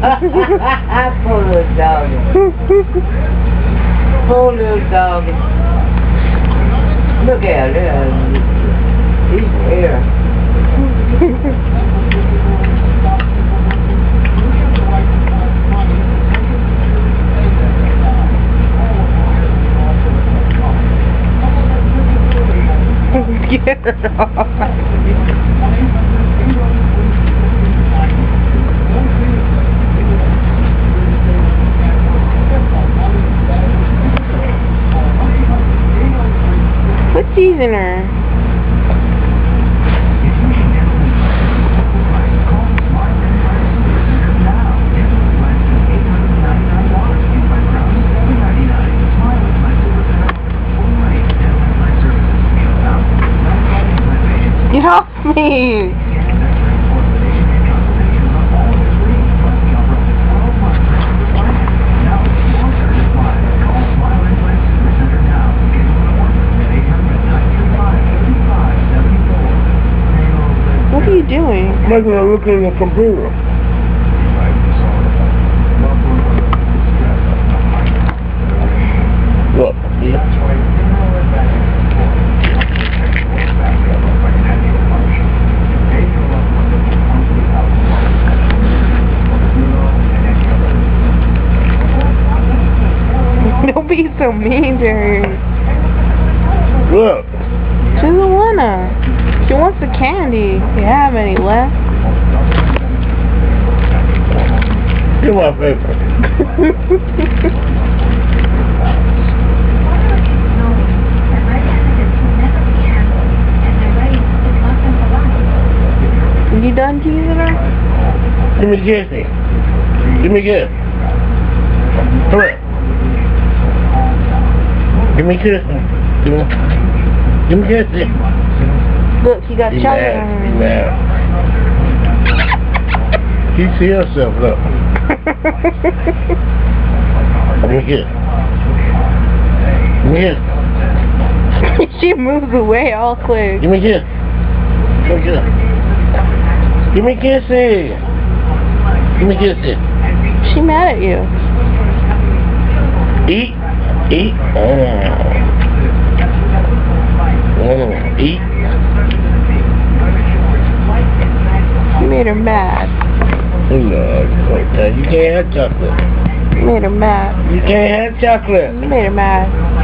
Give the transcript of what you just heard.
Poor little doggy. Poor little doggy. Look at him. He's here. Get her off. Quit teasing her. Get off me! What are you doing? I'm not going to look at the computer. Look. Don't be so mean to her. Look. She doesn't wanna. She wants the candy. If you have any left. Get my paper. You done teasing her? Give me a kiss. Give me a kiss. Come here. Give me a kiss. Give me a kiss. Look, she got chocolate on her. Be mad. She see herself, look. Give me a kiss. Give me a kiss. She moves away all quick. Give me a kiss. Give me a kiss. Give me a kiss. Give me a kiss. She mad at you. Eat. Eat. Eat. You made her mad. No, you can't have chocolate. You made her mad. You can't have chocolate. You made her mad.